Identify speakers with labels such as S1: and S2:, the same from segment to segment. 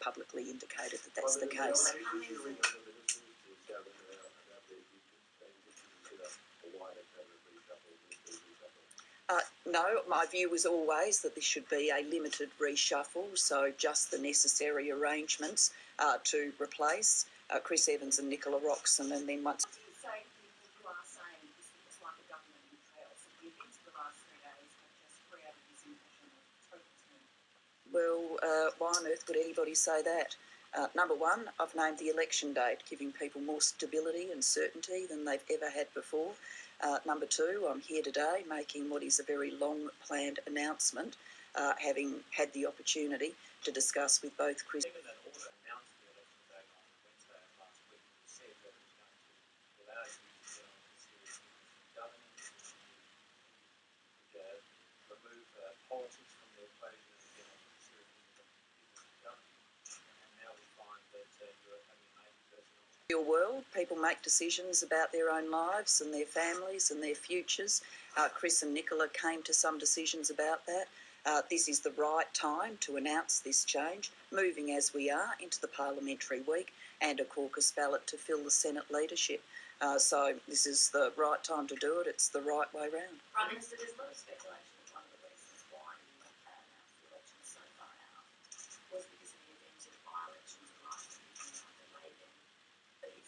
S1: publicly indicated that that's the case. No, my view was always that this should be a limited reshuffle, so just the necessary arrangements to replace Chris Evans and Nicola Roxon, and then once... Well, why on earth would anybody say that? Number one, I've named the election date, giving people more stability and certainty than they've ever had before. Number two, I'm here today making what is a very long-planned announcement, having had the opportunity to discuss with both Chris... Real world, people make decisions about their own lives and their families and their futures. Chris and Nicola came to some decisions about that. This is the right time to announce this change, moving as we are into the parliamentary week and a caucus ballot to fill the Senate leadership. So this is the right time to do it. It's the right way round.
S2: Prime Minister, there's a lot of speculation that one of the reasons why you announced the election so far out was because of the event of by-elections last year and leave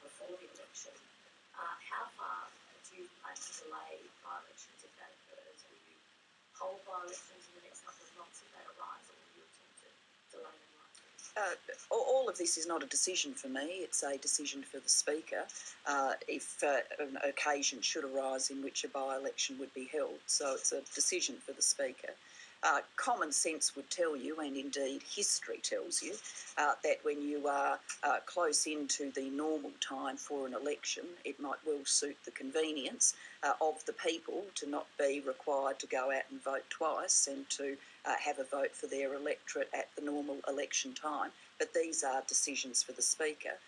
S2: before the election. How far do you plan to delay by-elections if that occurs? Will you hold by-elections in the next couple of months if that arise, or will you attempt to delay them like this?
S1: All of this is not a decision for me, it's a decision for the Speaker if an occasion should arise in which a by-election would be held. So it's a decision for the Speaker. Common sense would tell you, and indeed history tells you, that when you are close into the normal time for an election, it might well suit the convenience of the people to not be required to go out and vote twice and to have a vote for their electorate at the normal election time. But these are decisions for the Speaker.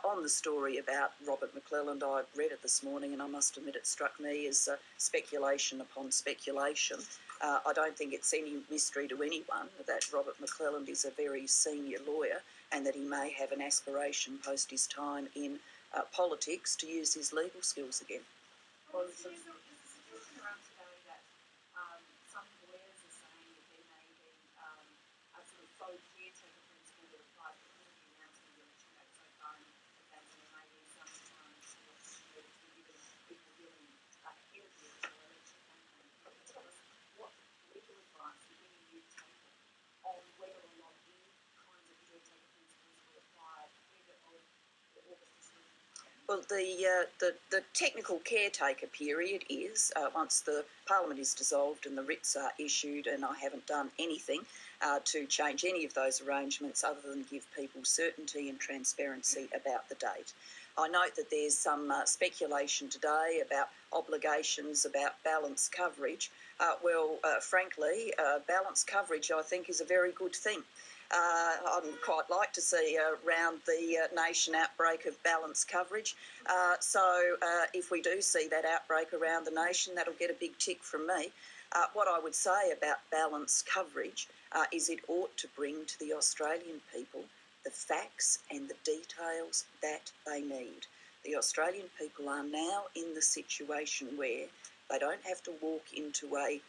S1: On the story about Robert McClelland, I read it this morning and I must admit it struck me as speculation upon speculation. I don't think it's any mystery to anyone that Robert McClelland is a very senior lawyer and that he may have an aspiration post his time in politics to use his legal skills again.
S2: Well, there's a suggestion around today that some lawyers are saying that there may be a sort of faux caretaker principle that applies because of the announcement of the election date so far, and that there may be some opportunity to be given people dealing ahead of the actual election campaign. Can you tell us what legal advice you're giving you taken on whether or not any kinds of caretaker principles were applied ahead of the August decision?
S1: Well, the technical caretaker period is once the Parliament is dissolved and the writs are issued, and I haven't done anything to change any of those arrangements other than give people certainty and transparency about the date. I note that there's some speculation today about obligations about balanced coverage. Frankly, balanced coverage I think is a very good thing. I'd quite like to see around the nation outbreak of balanced coverage. So if we do see that outbreak around the nation, that'll get a big tick from me. What I would say about balanced coverage is it ought to bring to the Australian people the facts and the details that they need. The Australian people are now in the situation where they don't have to walk into a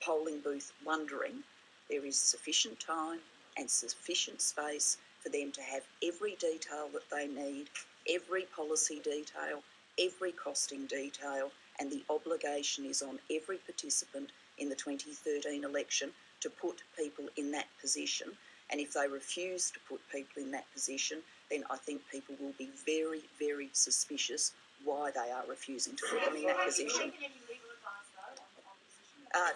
S1: polling booth wondering. There is sufficient time and sufficient space for them to have every detail that they need, every policy detail, every costing detail, and the obligation is on every participant in the 2013 election to put people in that position. And if they refuse to put people in that position, then I think people will be very, very suspicious why they are refusing to put them in that position.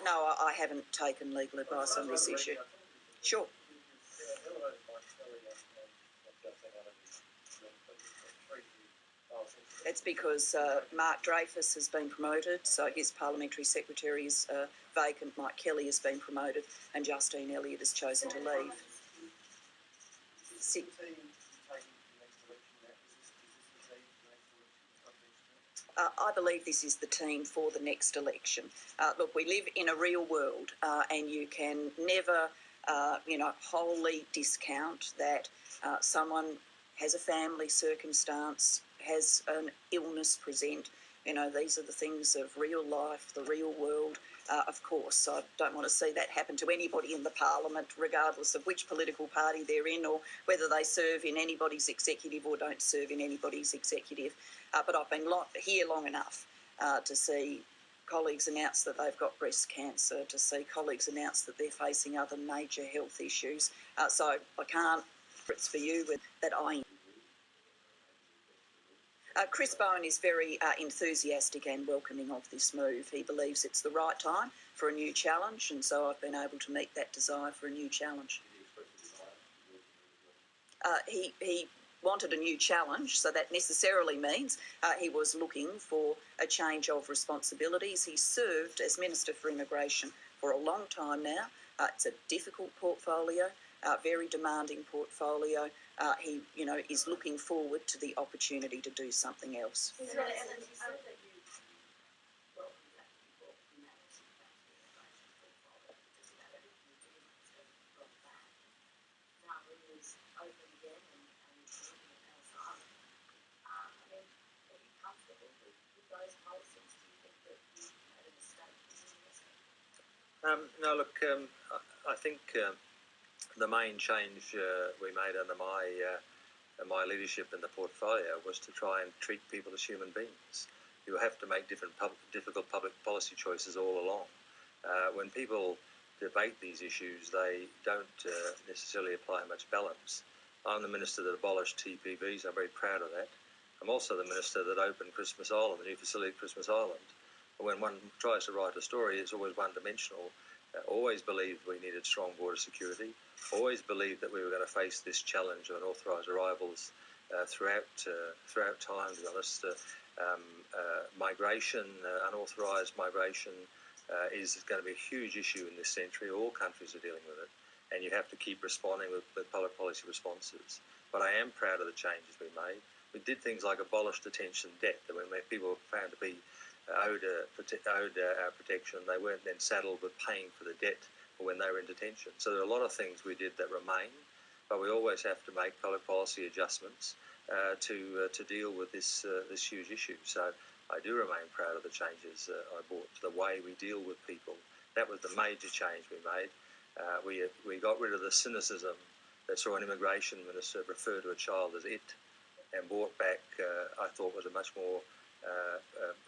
S1: No, I haven't taken legal advice on this issue. Sure. It's because Mark Dreyfus has been promoted, so his parliamentary secretary is vacant, Mike Kelly has been promoted, and Justine Elliott has chosen to leave. I believe this is the team for the next election. Look, we live in a real world and you can never wholly discount that someone has a family circumstance, has an illness present. These are the things of real life, the real world. Of course, I don't want to see that happen to anybody in the Parliament, regardless of which political party they're in or whether they serve in anybody's executive or don't serve in anybody's executive. But I've been here long enough to see colleagues announce that they've got breast cancer, to see colleagues announce that they're facing other major health issues. So I can't, it's for you that I... Chris Bowen is very enthusiastic and welcoming of this move. He believes it's the right time for a new challenge, and so I've been able to meet that desire for a new challenge. He wanted a new challenge, so that necessarily means he was looking for a change of responsibilities. He served as Minister for Immigration for a long time now. It's a difficult portfolio, very demanding portfolio. He, is looking forward to the opportunity to do something else.
S3: No, look, I think the main change we made under my leadership in the portfolio was to try and treat people as human beings. You have to make difficult public policy choices all along. When people debate these issues, they don't necessarily apply much balance. I'm the minister that abolished TPVs. I'm very proud of that. I'm also the minister that opened Christmas Island, the new facility at Christmas Island. But when one tries to write a story, it's always one-dimensional. Always believed we needed strong border security. Always believed that we were going to face this challenge of unauthorised arrivals throughout time. To be honest, migration, unauthorised migration, is going to be a huge issue in this century. All countries are dealing with it, and you have to keep responding with public policy responses. But I am proud of the changes we made. We did things like abolish detention debt, that when people were found to be owed our protection, they weren't then saddled with paying for the debt when they were in detention. So there are a lot of things we did that remain, but we always have to make public policy adjustments to deal with this huge issue. So I do remain proud of the changes I brought to the way we deal with people. That was the major change we made. We got rid of the cynicism that saw an immigration minister refer to a child as it, and brought back, I thought, was a much more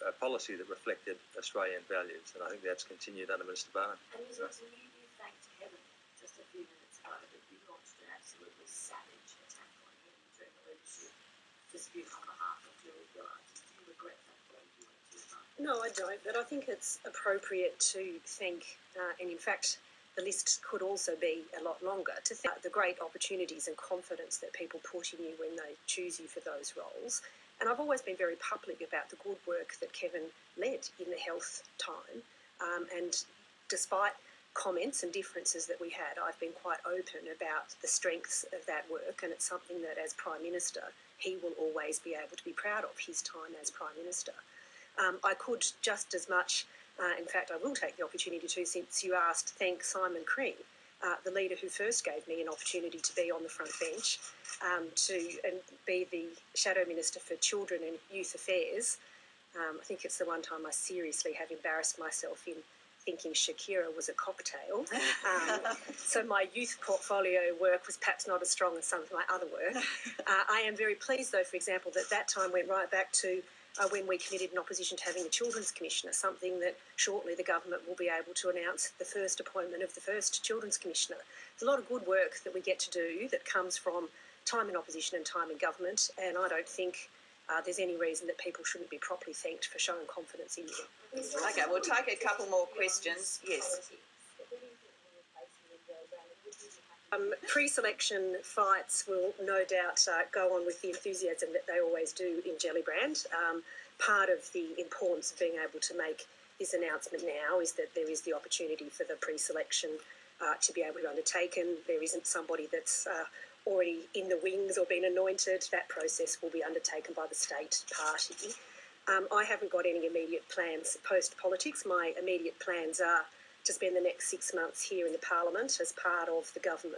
S3: a policy that reflected Australian values, and I think that's continued under Minister Bowen.
S2: And you thanked heaven just a few minutes ago that you launched an absolutely savage attack on him during the leadership dispute on behalf of Gillard. Do you regret that word you went too far?
S4: No, I don't, but I think it's appropriate to thank, and in fact the list could also be a lot longer, to thank the great opportunities and confidence that people put in you when they choose you for those roles. And I've always been very public about the good work that Kevin led in the health time. And despite comments and differences that we had, I've been quite open about the strengths of that work, and it's something that as Prime Minister, he will always be able to be proud of, his time as Prime Minister. I could just as much, in fact I will take the opportunity to, since you asked, thank Simon Crean, the leader who first gave me an opportunity to be on the front bench, and be the Shadow Minister for Children and Youth Affairs. I think it's the one time I seriously have embarrassed myself in thinking Shakira was a cocktail. So my youth portfolio work was perhaps not as strong as some of my other work. I am very pleased, though, for example, that time went right back to when we committed in opposition to having a Children's Commissioner, something that shortly the government will be able to announce the first appointment of the first Children's Commissioner. There's a lot of good work that we get to do that comes from time in opposition and time in government, and I don't think there's any reason that people shouldn't be properly thanked for showing confidence in you.
S1: Okay, we'll take a couple more questions. Yes.
S4: Pre-selection fights will no doubt go on with the enthusiasm that they always do in Gellibrand. Part of the importance of being able to make this announcement now is that there is the opportunity for the pre-selection to be able to be undertaken. There isn't somebody that's already in the wings or been anointed. That process will be undertaken by the state party. I haven't got any immediate plans post-politics. My immediate plans are to spend the next 6 months here in the Parliament as part of the government.